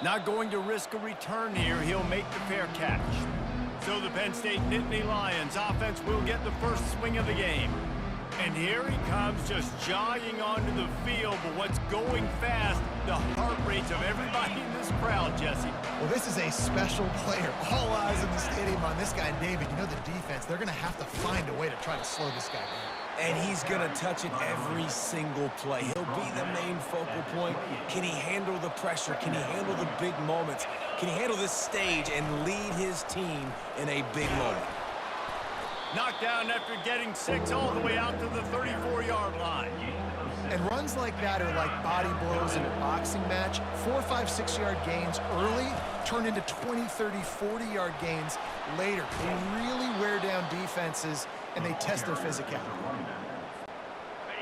Not going to risk a return here. He'll make the fair catch. So the Penn State Nittany Lions offense will get the first swing of the game. And here he comes, just jogging onto the field. But what's going fast, the heart rates of everybody in this crowd, Jesse. Well, this is a special player. All eyes in the stadium on this guy. And David, you know the defense, they're going to have to find a way to try to slow this guy down. And he's going to touch it every single play. He'll be the main focal point. Can he handle the pressure? Can he handle the big moments? Can he handle this stage and lead his team in a big moment? Knocked down after getting 6 all the way out to the 34-yard line. And runs like that are like body blows in a boxing match. 4, 5, 6-yard gains early turn into 20, 30, 40-yard gains later. They really wear down defenses, and they test their physicality.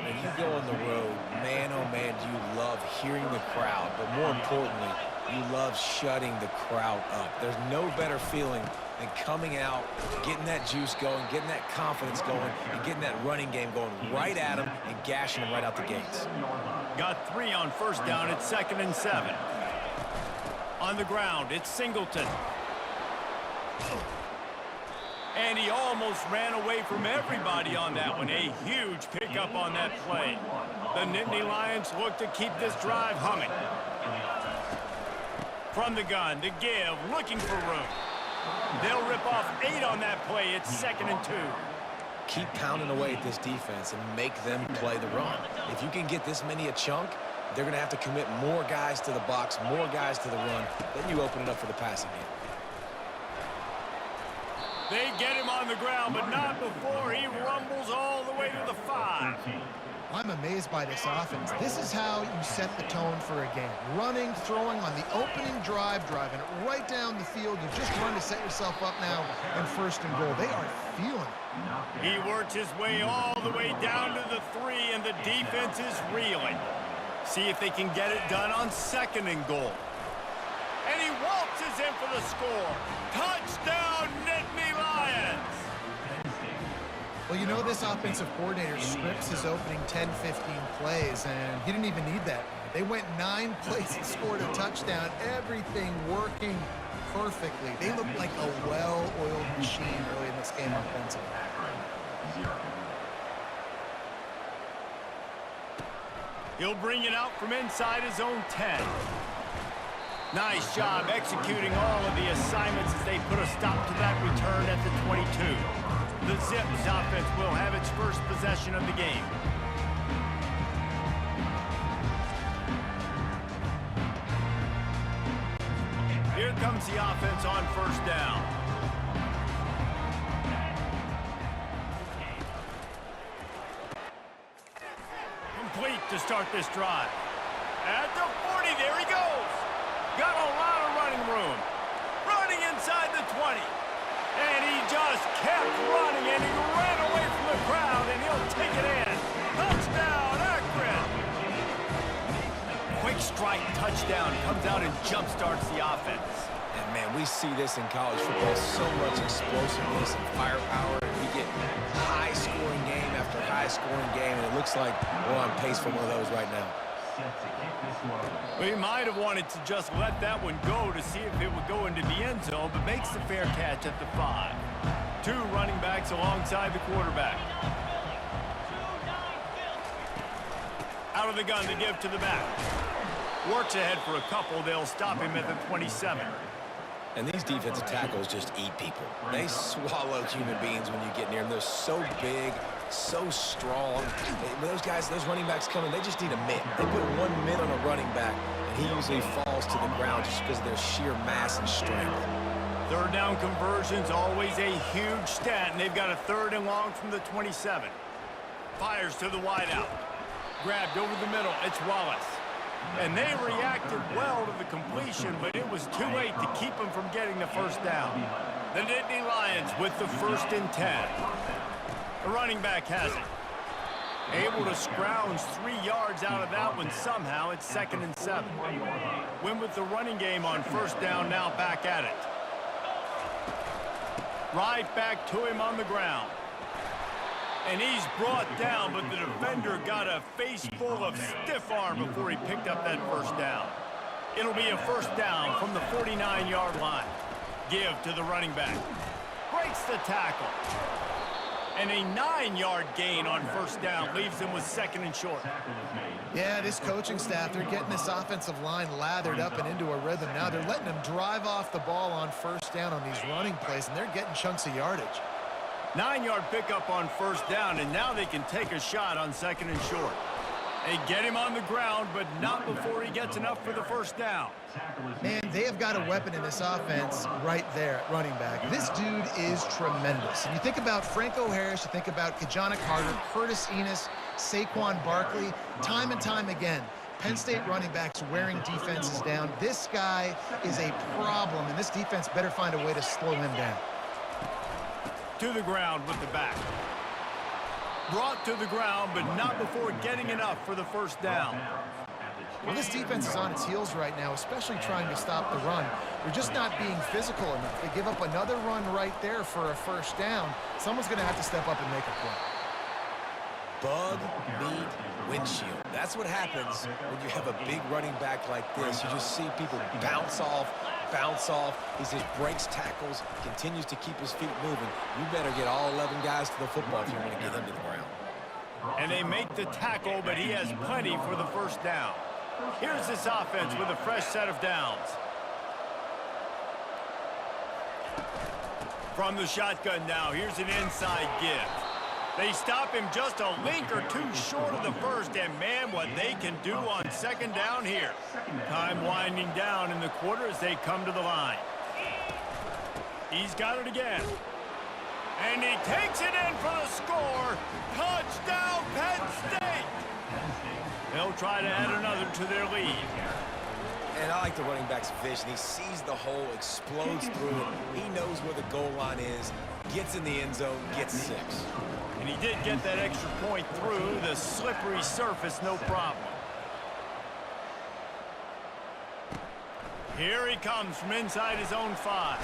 When you go on the road, man, oh man, do you love hearing the crowd, but more importantly, you love shutting the crowd up. There's no better feeling than coming out, getting that juice going, getting that confidence going, and getting that running game going right at them and gashing them right out the gates. Got 3 on first down. It's 2nd and 7. On the ground, it's Singleton. And he almost ran away from everybody on that one. A huge pickup on that play. The Nittany Lions look to keep this drive humming. From the gun, the give, looking for room. They'll rip off 8 on that play. It's 2nd and 2. Keep pounding away at this defense and make them play the run. If you can get this many a chunk, they're going to have to commit more guys to the box, more guys to the run. Then you open it up for the passing game. They get him on the ground, but not before he rumbles all the way to the 5. I'm amazed by this offense. This is how you set the tone for a game. Running, throwing on the opening drive, driving it right down the field. You just run to set yourself up now and 1st and goal. They are feeling it. He works his way all the way down to the 3, and the defense is reeling. See if they can get it done on 2nd and goal. And he waltzes in for the score. Touchdown, Nittany Lions! Well, you know this offensive coordinator scripts his opening 10, 15 plays, and he didn't even need that. They went 9 plays and scored a touchdown. Everything working perfectly. They looked like a well-oiled machine early in this game offensively. He'll bring it out from inside his own 10. Nice job executing all of the assignments as they put a stop to that return at the 22. The Zips offense will have its first possession of the game. Here comes the offense on first down. Complete to start this drive. At the 40, there he goes. Got a lot of running room. Running inside the 20. And he just kept running, and he ran away from the crowd, and he'll take it in. Touchdown, Akron! Quick strike touchdown. Comes out and jump-starts the offense. And, man, we see this in college football. So much explosiveness and firepower. We get high-scoring game after high-scoring game, and it looks like we're on pace for one of those right now. Well, he might have wanted to just let that one go to see if it would go into the end zone, but makes the fair catch at the 5. 2 running backs alongside the quarterback. Out of the gun to give to the back. Works ahead for a couple. They'll stop him at the 27. And these defensive tackles just eat people. They swallow human beings when you get near them. They're so big, so strong. When those guys, those running backs come in, they just need a mitt. They put 1 mitt on a running back, and he usually falls to the ground just because of their sheer mass and strength. 3rd down conversion's always a huge stat, and they've got a 3rd and long from the 27. Fires to the wideout. Grabbed over the middle. It's Wallace. And they reacted well to the completion, but it was too late to keep them from getting the 1st down. The Nittany Lions with the 1st and 10. The running back has it. Able to scrounge 3 yards out of that one somehow. It's 2nd and 7. Win with the running game on 1st down, now back at it. Right back to him on the ground. And he's brought down, but the defender got a face full of stiff arm before he picked up that 1st down. It'll be a first down from the 49-yard line. Give to the running back. Breaks the tackle. And a 9-yard gain on first down leaves them with second and short. Yeah, this coaching staff, they're getting this offensive line lathered up and into a rhythm now. They're letting them drive off the ball on first down on these running plays, and they're getting chunks of yardage. 9-yard pickup on first down, and now they can take a shot on second and short. They get him on the ground, but not before he gets enough for the first down. Man, they have got a weapon in this offense right there at running back. This dude is tremendous. And you think about Franco Harris, you think about Kajana Carter, Curtis Enos, Saquon Barkley, time and time again, Penn State running backs wearing defenses down. This guy is a problem, and this defense better find a way to slow him down. To the ground with the back. Brought to the ground, but not before getting enough for the first down. Well, this defense is on its heels right now, especially trying to stop the run. They're just not being physical enough. They give up another run right there for a first down. Someone's going to have to step up and make a play. Bug meet windshield. That's what happens when you have a big running back like this. You just see people bounce off. He just breaks tackles, continues to keep his feet moving. You better get all 11 guys to the football if you want to get him to the ground. And they make the tackle, but he has plenty for the first down. Here's this offense with a fresh set of downs. From the shotgun now, here's an inside give. They stop him just a link or two short of the first, and man, what they can do on second down here. Time winding down in the quarter as they come to the line. He's got it again. And he takes it in for the score. Touchdown, Penn State! They'll try to add another to their lead. And I like the running back's vision. He sees the hole, explodes through it. He knows where the goal line is, gets in the end zone, gets 6. And he did get that extra point through the slippery surface, no problem. Here he comes from inside his own 5.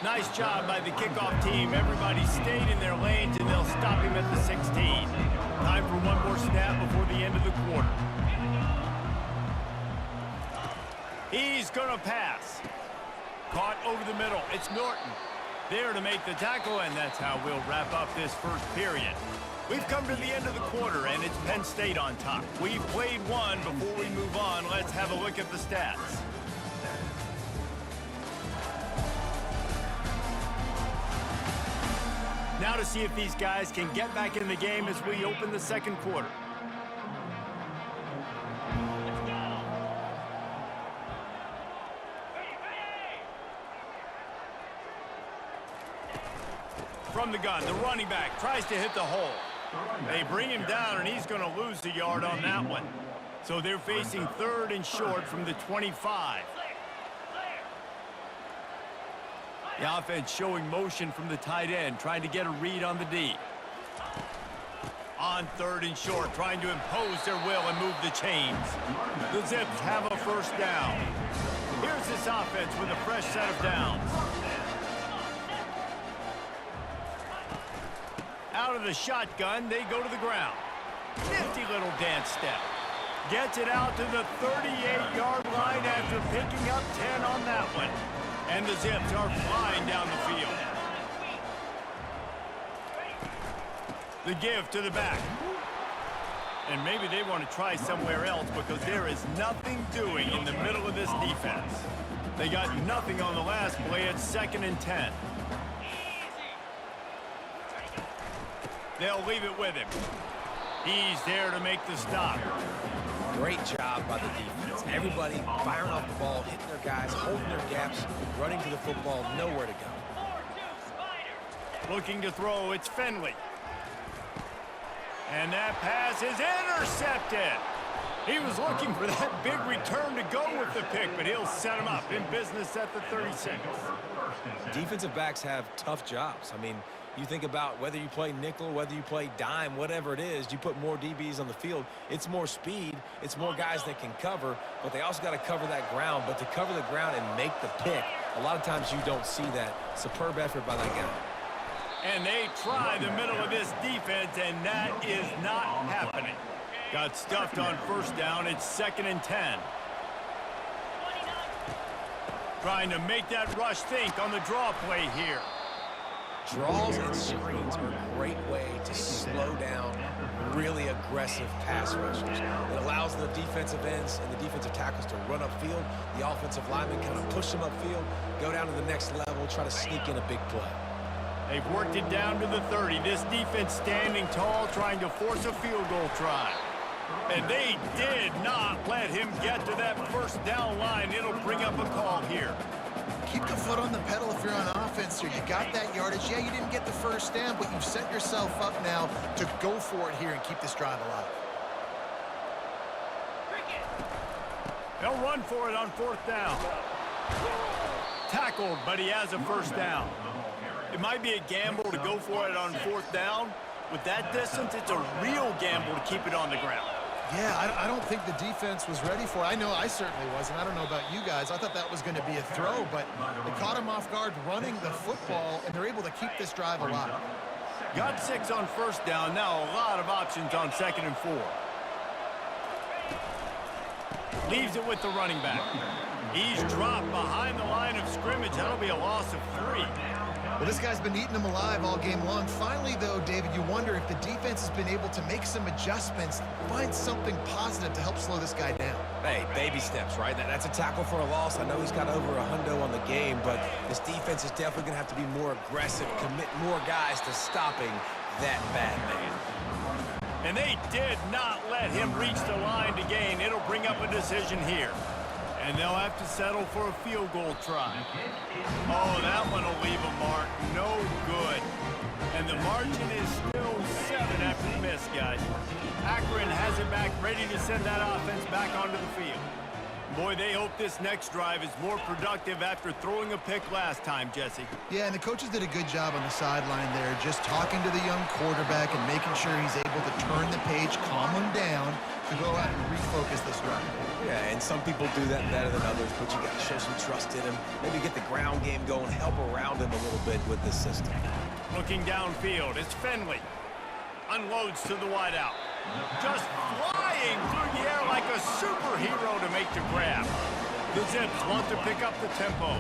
Nice job by the kickoff team. Everybody stayed in their lanes, and they'll stop him at the 16. Time for one more snap before the end of the quarter. He's going to pass. Caught over the middle. It's Norton. There to make the tackle, and that's how we'll wrap up this first period. We've come to the end of the quarter, and it's Penn State on top. We've played one. Before we move on, let's have a look at the stats. Now to see if these guys can get back in the game as we open the second quarter. From the gun, the running back tries to hit the hole. They bring him down, and he's going to lose the yard on that one. So they're facing third and short from the 25. The offense showing motion from the tight end, trying to get a read on the D. On third and short, trying to impose their will and move the chains. The Zips have a first down. Here's this offense with a fresh set of downs. Out of the shotgun, they go to the ground. Nifty little dance step. Gets it out to the 38-yard line after picking up 10 on that one. And the Zips are flying down the field. The give to the back. And maybe they want to try somewhere else because there is nothing doing in the middle of this defense. They got nothing on the last play. It's 2nd and 10. They'll leave it with him. He's there to make the stop. Great job by the defense. Everybody firing off the ball, hitting their guys, holding their gaps, running to the football, nowhere to go. Looking to throw, it's Finley. And that pass is intercepted. He was looking for that big return to go with the pick, but he'll set him up in business at the 36. Defensive backs have tough jobs. I mean, you think about whether you play nickel, whether you play dime, whatever it is, you put more DBs on the field. It's more speed. It's more guys that can cover, but they also got to cover that ground. But to cover the ground and make the pick, a lot of times you don't see that. Superb effort by that guy. And they try the middle of this defense, and that is not happening. Got stuffed on first down. It's 2nd and 10. Trying to make that rush think on the draw play here. Draws and screens are a great way to slow down really aggressive pass rushers. It allows the defensive ends and the defensive tackles to run upfield. The offensive linemen kind of push them upfield, go down to the next level, try to sneak in a big play. They've worked it down to the 30. This defense standing tall, trying to force a field goal try. And they did not let him get to that first down line. It'll bring up a call here. Keep the foot on the pedal if you're on offense here. You got that yardage. Yeah, you didn't get the first down, but you've set yourself up now to go for it here and keep this drive alive. They'll run for it on 4th down. Tackled, but he has a first down. It might be a gamble to go for it on 4th down. With that distance, it's a real gamble to keep it on the ground. Yeah, I don't think the defense was ready for it. I know I certainly wasn't. I don't know about you guys. I thought that was going to be a throw, but they caught him off guard running the football, and they're able to keep this drive alive. Got 6 on 1st down. Now a lot of options on 2nd and 4. Leaves it with the running back. He's dropped behind the line of scrimmage. That'll be a loss of 3. Well, this guy's been eating them alive all game long. Finally, though, David, you wonder if the defense has been able to make some adjustments, find something positive to help slow this guy down. Hey, baby steps, right? That's a tackle for a loss. I know he's got over $100 on the game, but this defense is definitely going to have to be more aggressive, commit more guys to stopping that bad man. And they did not let him reach the line to gain. It'll bring up a decision here. And they'll have to settle for a field goal try. Oh, that one will leave a mark. No good. And the margin is still 7 after the miss, guys. Akron has it back, ready to send that offense back onto the field. Boy, they hope this next drive is more productive after throwing a pick last time, Jesse. Yeah, and the coaches did a good job on the sideline there, just talking to the young quarterback and making sure he's able to turn the page, calm him down, to go out and refocus this drive. Yeah, and some people do that better than others, but you got to show some trust in him. Maybe get the ground game going, help around him a little bit with this system. Looking downfield, it's Finley. Unloads to the wideout. Just flying through the air like a superhero to make the grab. The Zips want to pick up the tempo.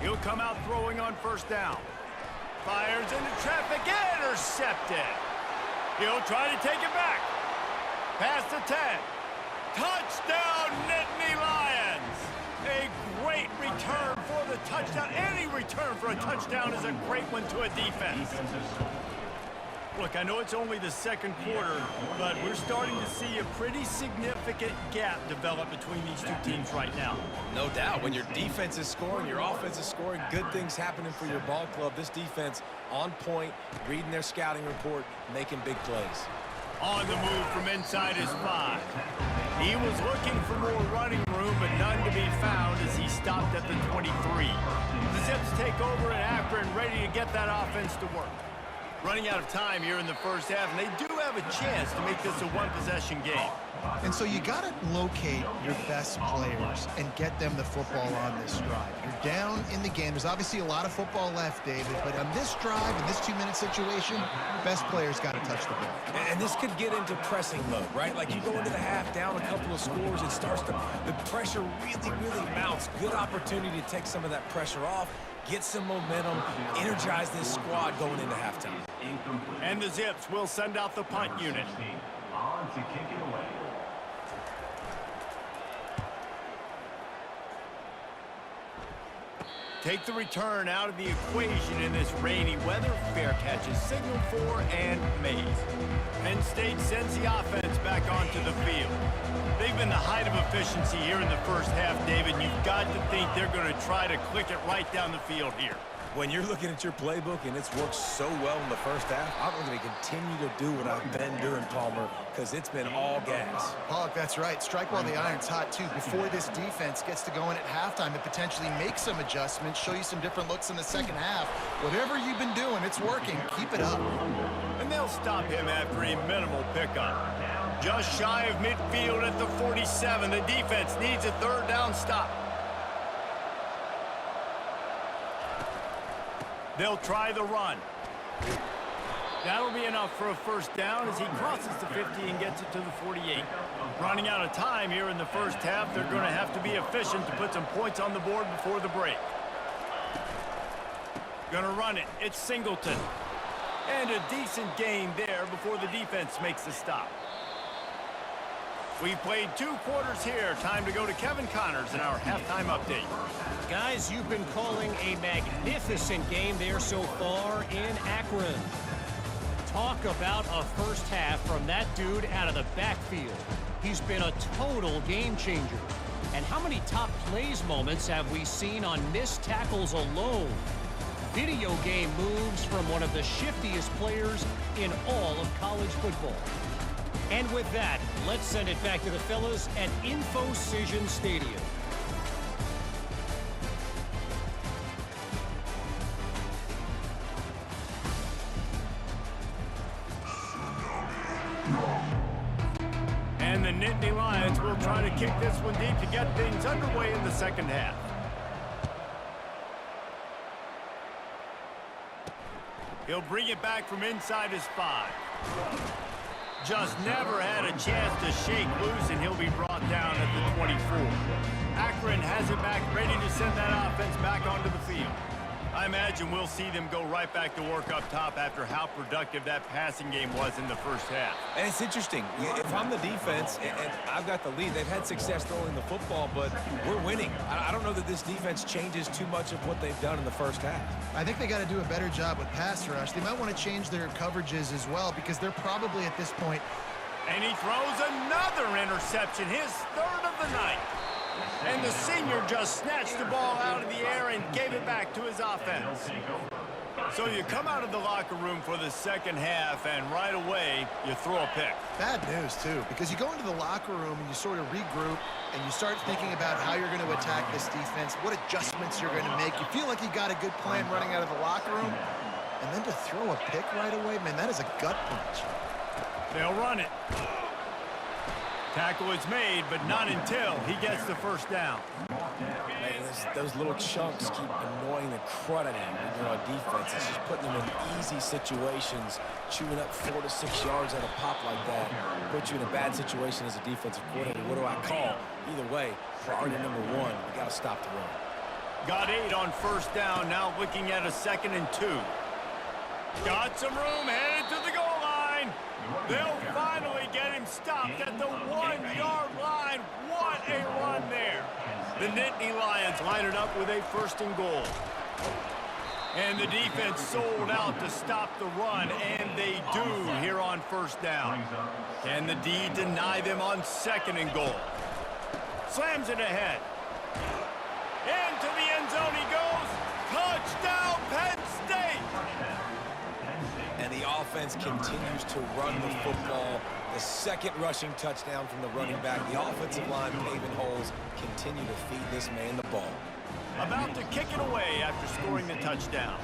He'll come out throwing on 1st down. Fires into traffic, intercepted. He'll try to take it back. Past the 10. Touchdown, Nittany Lions! A great return for the touchdown. Any return for a touchdown is a great one to a defense. Look, I know it's only the 2nd quarter, but we're starting to see a pretty significant gap develop between these two teams right now. No doubt. When your defense is scoring, your offense is scoring, good things happening for your ball club. This defense on point, reading their scouting report, making big plays. On the move from inside his 5. He was looking for more running room, but none to be found as he stopped at the 23. The Zips take over and Akron ready to get that offense to work. Running out of time here in the first half, and they do have a chance to make this a one-possession game. And so you got to locate your best players and get them the football on this drive. You're down in the game. There's obviously a lot of football left, David, but on this drive, in this 2-minute situation, best players got to touch the ball. And this could get into pressing mode, right? Like you go into the half down a couple of scores, it starts to, the pressure really mounts. Good opportunity to take some of that pressure off, get some momentum, energize this squad going into halftime. And the Zips will send out the punt unit. On to kick it away. Take the return out of the equation in this rainy weather. Fair catches signaled for and made. Penn State sends the offense back onto the field. They've been the height of efficiency here in the first half, David. You've got to think they're going to try to click it right down the field here. When you're looking at your playbook and it's worked so well in the first half, I'm going to continue to do what I've been doing, Palmer, because it's been all gas. Pollock, that's right. Strike while the iron's hot, too. Before this defense gets to going at halftime, it potentially makes some adjustments, show you some different looks in the second half. Whatever you've been doing, it's working. Keep it up. And they'll stop him after a minimal pickup. Just shy of midfield at the 47. The defense needs a 3rd down stop. They'll try the run. That'll be enough for a first down as he crosses the 50 and gets it to the 48. Running out of time here in the first half, they're going to have to be efficient to put some points on the board before the break. Going to run it. It's Singleton. And a decent gain there before the defense makes the stop. We've played 2 quarters here. Time to go to Kevin Connors in our halftime update. Guys, you've been calling a magnificent game there so far in Akron. Talk about a first half from that dude out of the backfield. He's been a total game changer. And how many top plays moments have we seen on missed tackles alone? Video game moves from one of the shiftiest players in all of college football. And with that, let's send it back to the fellas at InfoCision Stadium. And the Nittany Lions will try to kick this one deep to get things underway in the second half. He'll bring it back from inside his 5. Just never had a chance to shake loose, and he'll be brought down at the 24. Akron has it back, ready to send that offense back onto the field. I imagine we'll see them go right back to work up top after how productive that passing game was in the first half. And it's interesting. If I'm the defense and I've got the lead, they've had success throwing the football, but we're winning. I don't know that this defense changes too much of what they've done in the first half. I think they got to do a better job with pass rush. They might want to change their coverages as well because they're probably at this point. And he throws another interception, his 3rd of the night. And the senior just snatched the ball out of the air and gave it back to his offense. So you come out of the locker room for the second half, and right away, you throw a pick. Bad news, too, because you go into the locker room and you sort of regroup, and you start thinking about how you're going to attack this defense, what adjustments you're going to make. You feel like you got a good plan running out of the locker room, and then to throw a pick right away, man, that is a gut punch. They'll run it. Tackle is made, but not until he gets the first down. Man, those little chunks keep annoying the crud out of him when you're on defense. It's just putting them in easy situations, chewing up 4 to 6 yards at a pop like that. Put you in a bad situation as a defensive coordinator. What do I call? Either way, priority number 1, we got to stop the run. Got 8 on first down, now looking at a 2nd and 2. Got some room, headed to the goal line. They'll finally get him stopped at the 1-yard line. What a run there. The Nittany Lions line it up with a 1st and goal. And the defense sold out to stop the run, and they do here on first down. Can the D deny them on 2nd and goal? Slams it ahead. Into the end zone he goes. Touchdown, Penn State! And the offense continues to run the football. The 2nd rushing touchdown from the running back. The offensive line paving holes. Continue to feed this man the ball. About to kick it away after scoring the touchdown.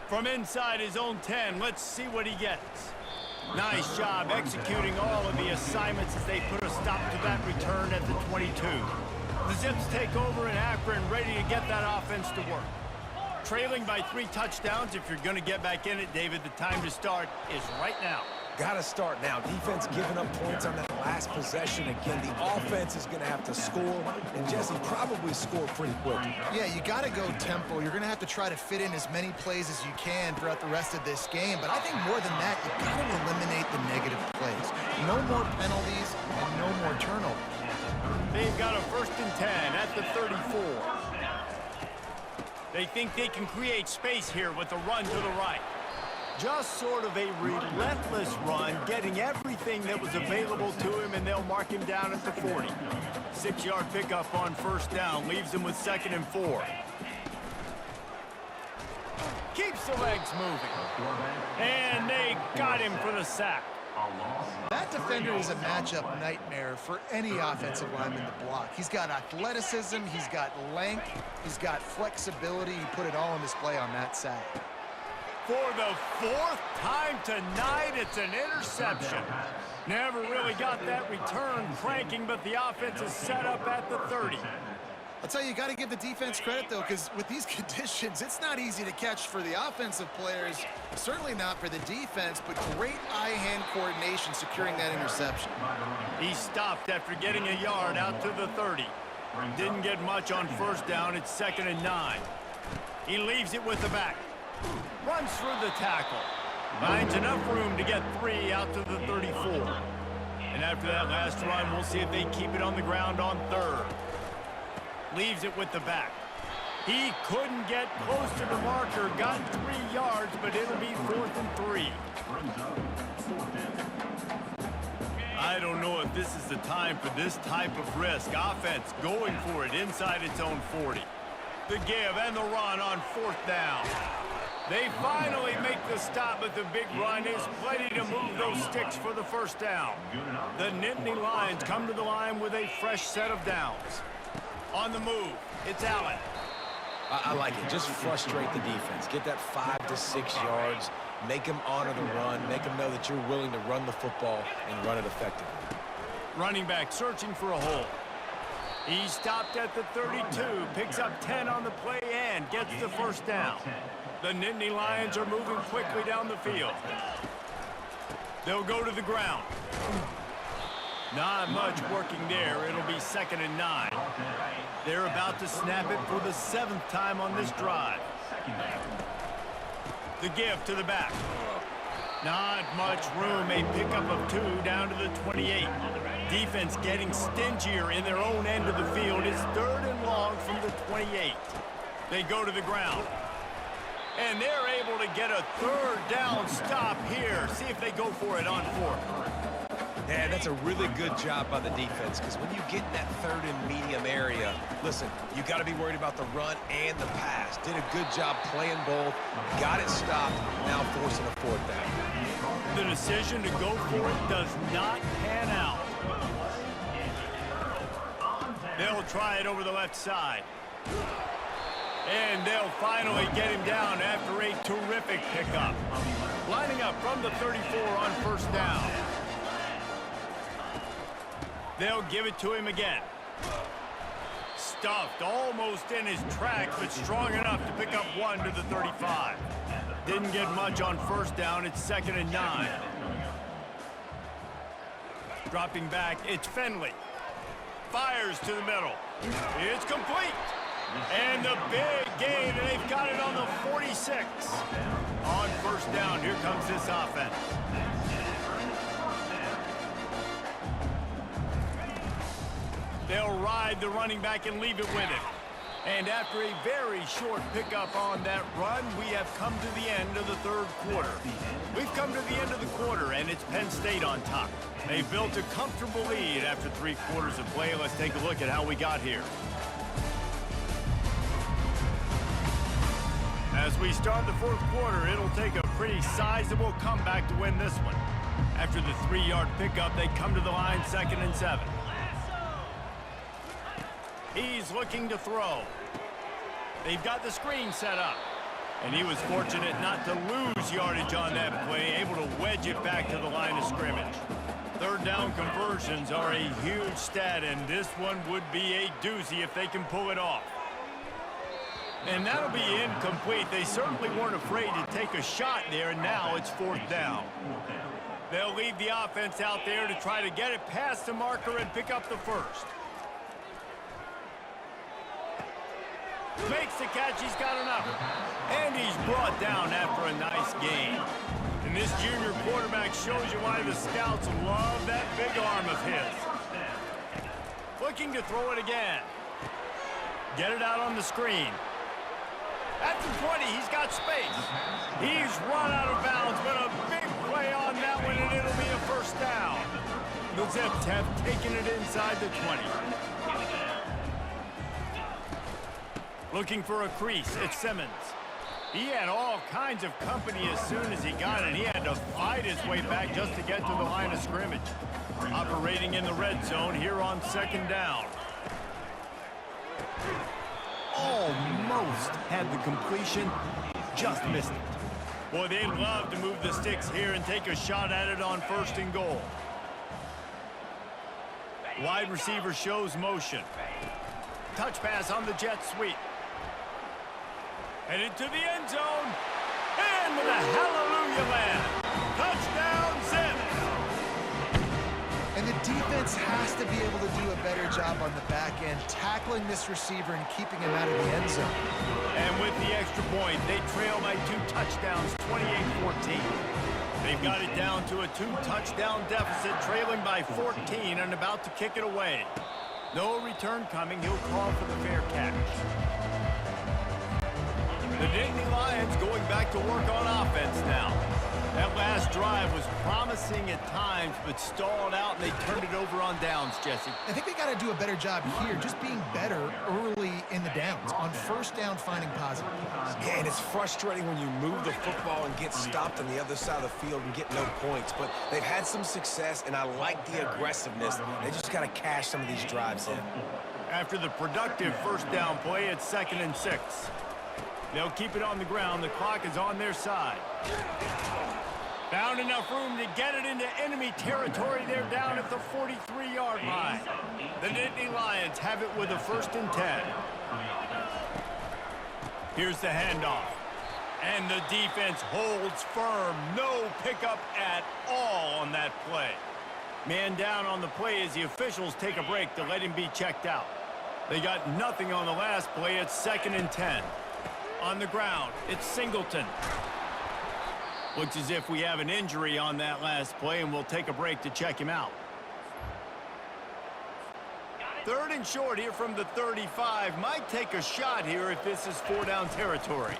From inside his own 10, let's see what he gets. Nice job executing all of the assignments as they put a stop to that return at the 22. The Zips take over in Akron, ready to get that offense to work. Trailing by 3 touchdowns, if you're going to get back in it, David, the time to start is right now. Got to start now. Defense giving up points on that last possession. Again, the offense is going to have to score, and Jesse probably scored pretty quick. Yeah, you got to go tempo. You're going to have to try to fit in as many plays as you can throughout the rest of this game. But I think more than that, you got to eliminate the negative plays. No more penalties and no more turnovers. They've got a 1st and 10 at the 34. They think they can create space here with a run to the right. Just sort of a relentless run, getting everything that was available to him, and they'll mark him down at the 40. 6-yard pickup on first down, leaves him with 2nd and 4. Keeps the legs moving. And they got him for the sack. That defender is a matchup nightmare for any offensive lineman to block. He's got athleticism, he's got length, he's got flexibility. He put it all on display on that sack. For the 4th time tonight, it's an interception. Never really got that return cranking, but the offense is set up at the 30. I'll tell you, you got to give the defense credit, though, because with these conditions, it's not easy to catch for the offensive players, certainly not for the defense, but great eye-hand coordination securing that interception. He stopped after getting a yard out to the 30. Didn't get much on first down. It's 2nd and 9. He leaves it with the back. Runs through the tackle. Finds enough room to get 3 out to the 34. And after that last run, we'll see if they keep it on the ground on 3rd. Leaves it with the back. He couldn't get close to the marker. Got 3 yards, but it'll be 4th and 3. I don't know if this is the time for this type of risk. Offense going for it inside its own 40. The give and the run on 4th down. They finally make the stop, but the big run is plenty to move those sticks for the first down. The Nittany Lions come to the line with a fresh set of downs. On the move, it's Allen. I like it. Just frustrate the defense. Get that 5 to 6 yards. Make them honor the run. Make them know that you're willing to run the football and run it effectively. Running back searching for a hole. He stopped at the 32, picks up 10 on the play and gets the first down. The Nittany Lions are moving quickly down the field. They'll go to the ground. Not much working there. It'll be 2nd and 9. They're about to snap it for the 7th time on this drive. The give to the back. Not much room. A pickup of 2 down to the 28. Defense getting stingier in their own end of the field. It's 3rd and long from the 28. They go to the ground. And they're able to get a 3rd down stop here. See if they go for it on 4th. Yeah, that's a really good job by the defense, because when you get in that 3rd and medium area, listen, you got to be worried about the run and the pass. Did a good job playing both, got it stopped, now forcing a 4th down. The decision to go for it does not pan out. They'll try it over the left side. And they'll finally get him down after a terrific pickup. Lining up from the 34 on 1st down. They'll give it to him again. Stuffed almost in his tracks, but strong enough to pick up 1 to the 35. Didn't get much on 1st down. It's 2nd and 9. Dropping back, it's Finley. Fires to the middle. It's complete. And the big gain, and they've got it on the 46. On 1st down, here comes this offense. They'll ride the running back and leave it with him. And after a very short pickup on that run, we have come to the end of the 3rd quarter. We've come to the end of the quarter, and it's Penn State on top. They built a comfortable lead after 3 quarters of play. Let's take a look at how we got here. As we start the 4th quarter, it'll take a pretty sizable comeback to win this one. After the 3-yard pickup, they come to the line 2nd and 7. He's looking to throw. They've got the screen set up. And he was fortunate not to lose yardage on that play, able to wedge it back to the line of scrimmage. 3rd down conversions are a huge stat, and this one would be a doozy if they can pull it off. And that'll be incomplete. They certainly weren't afraid to take a shot there, and now it's 4th down. They'll leave the offense out there to try to get it past the marker and pick up the 1st. Makes the catch, he's got enough. And he's brought down after a nice gain. And this junior quarterback shows you why the scouts love that big arm of his. Looking to throw it again. Get it out on the screen. At the 20, he's got space. He's run out of bounds, but a big play on that one, and it'll be a 1st down. The Zips have taken it inside the 20. Looking for a crease, it's Simmons. He had all kinds of company as soon as he got it. He had to fight his way back just to get to the line of scrimmage. Operating in the red zone here on 2nd down. Almost had the completion, just missed it. Boy, they'd love to move the sticks here and take a shot at it on 1st and goal. Wide receiver shows motion. touch pass on the jet sweep. Headed to the end zone. And with a hallelujah land. Touchdown, Zips. And the defense has to be able to do a better job on the back end, tackling this receiver and keeping him out of the end zone. And with the extra point, they trail by 2 touchdowns, 28-14. They've got it down to a 2-touchdown deficit, trailing by 14 and about to kick it away. No return coming. He'll call for the fair catch. The Nittany Lions going back to work on offense now. That last drive was promising at times, but stalled out, and they turned it over on downs, Jesse. I think they got to do a better job here, just being better early in the downs, on first down, finding positive plays. Yeah, and it's frustrating when you move the football and get stopped on the other side of the field and get no points. But they've had some success, and I like the aggressiveness. They just got to cash some of these drives in. After the productive first down play, it's 2nd and 6. They'll keep it on the ground. The clock is on their side. Found enough room to get it into enemy territory. They're down at the 43-yard line. The Nittany Lions have it with a 1st and 10. Here's the handoff. And the defense holds firm. No pickup at all on that play. Man down on the play as the officials take a break to let him be checked out. They got nothing on the last play. It's 2nd and 10. On the ground, it's Singleton. Looks as if we have an injury on that last play, and we'll take a break to check him out. 3rd and short here from the 35. Might take a shot here if this is 4-down territory.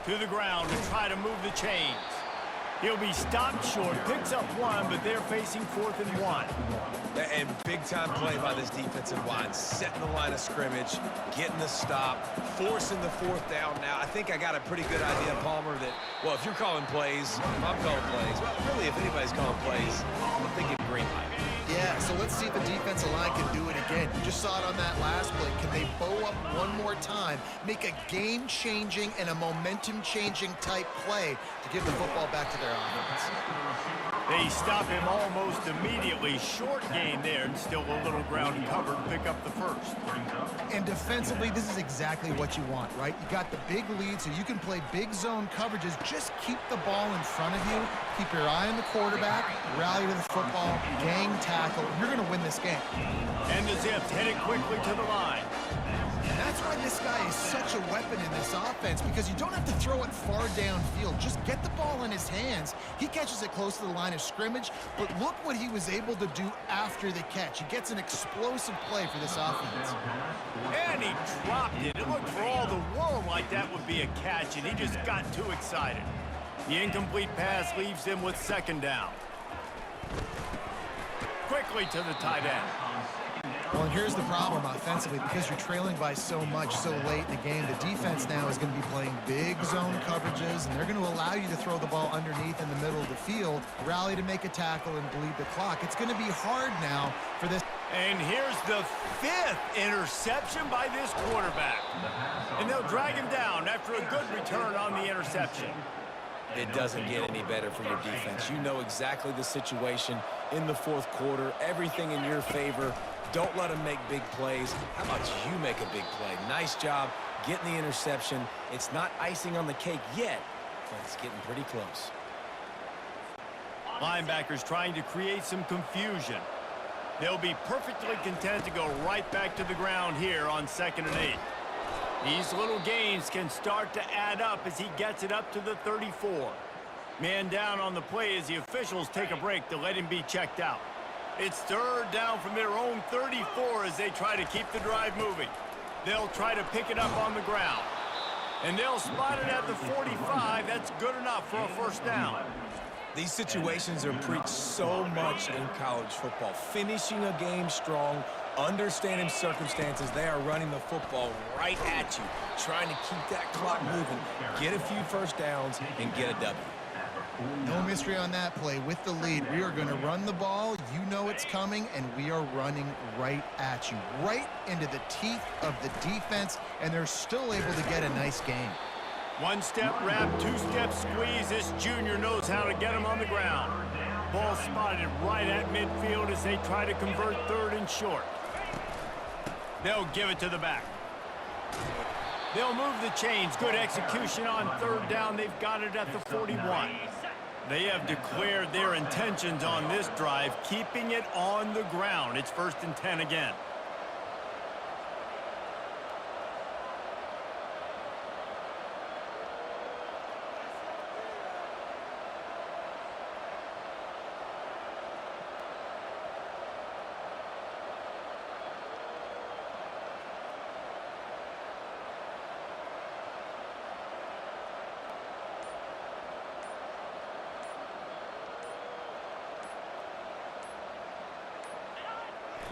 To the ground to try to move the chains. He'll be stopped short, picks up 1, but they're facing 4th and 1. And big-time play by this defensive line, setting the line of scrimmage, getting the stop, forcing the 4th down now. I think I got a pretty good idea, Palmer, that, well, if you're calling plays, if I'm calling plays, well, really, if anybody's calling plays, I'm thinking green light. Yeah, so let's see if the defensive line can do it again. You just saw it on that last play. Can they bow up one more time, make a game-changing and a momentum-changing type play to give the football back to their offense? They stop him almost immediately. Short gain there, and still a little ground covered. Pick up the 1st. And defensively, this is exactly what you want, right? You got the big lead, so you can play big zone coverages. Just keep the ball in front of you. Keep your eye on the quarterback. Rally to the football. Gang tackle. You're going to win this game. And the Zips headed quickly to the line. And that's why this guy is such a weapon in this offense, because you don't have to throw it far downfield. Just get the ball in his hands. He catches it close to the line of scrimmage, but look what he was able to do after the catch. He gets an explosive play for this offense. And he dropped it. It looked for all the world like that would be a catch, and he just got too excited. The incomplete pass leaves him with 2nd down. Quickly to the tight end. Well, and here's the problem offensively, because you're trailing by so much so late in the game. The defense now is going to be playing big zone coverages, and they're going to allow you to throw the ball underneath in the middle of the field, rally to make a tackle, and bleed the clock. It's going to be hard now for this. And here's the 5th interception by this quarterback. And they'll drag him down after a good return on the interception. It doesn't get any better for your defense. You know exactly the situation in the 4th quarter. Everything in your favor. Don't let them make big plays. How about you make a big play? Nice job getting the interception. It's not icing on the cake yet, but it's getting pretty close. Linebackers trying to create some confusion. They'll be perfectly content to go right back to the ground here on 2nd and 8. These little gains can start to add up as he gets it up to the 34. Man down on the play as the officials take a break to let him be checked out. It's 3rd down from their own 34 as they try to keep the drive moving. They'll try to pick it up on the ground. And they'll spot it at the 45. That's good enough for a 1st down. These situations are preached so much in college football. Finishing a game strong, understanding circumstances. They are running the football right at you, trying to keep that clock moving, get a few 1st downs, and get a W. No mystery on that play. With the lead, we are going to run the ball. You know it's coming, and we are running right at you, right into the teeth of the defense, and they're still able to get a nice game. 1-step wrap, 2-step squeeze. This junior knows how to get him on the ground. Ball spotted right at midfield as they try to convert 3rd and short. They'll give it to the back. They'll move the chains. Good execution on third down. They've got it at the 41. They have declared their intentions on this drive, keeping it on the ground. It's 1st and 10 again.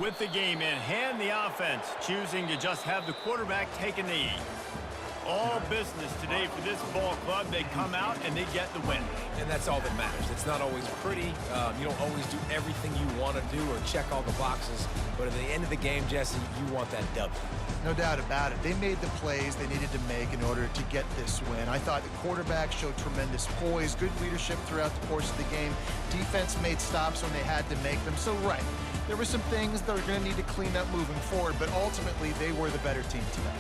With the game in hand, the offense choosing to just have the quarterback take a knee. All business today for this ball club. They come out and they get the win. And that's all that matters. It's not always pretty. You don't always do everything you want to do or check all the boxes. But at the end of the game, Jesse, you want that W. No doubt about it. They made the plays they needed to make in order to get this win. I thought the quarterback showed tremendous poise, good leadership throughout the course of the game. Defense made stops when they had to make them. So, right, there were some things that are going to need to clean up moving forward, but ultimately they were the better team today.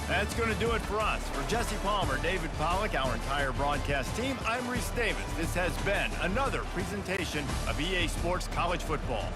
That's going to do it for us. For Jesse Palmer, David Pollack, our entire broadcast team, I'm Reese Davis. This has been another presentation of EA Sports College Football.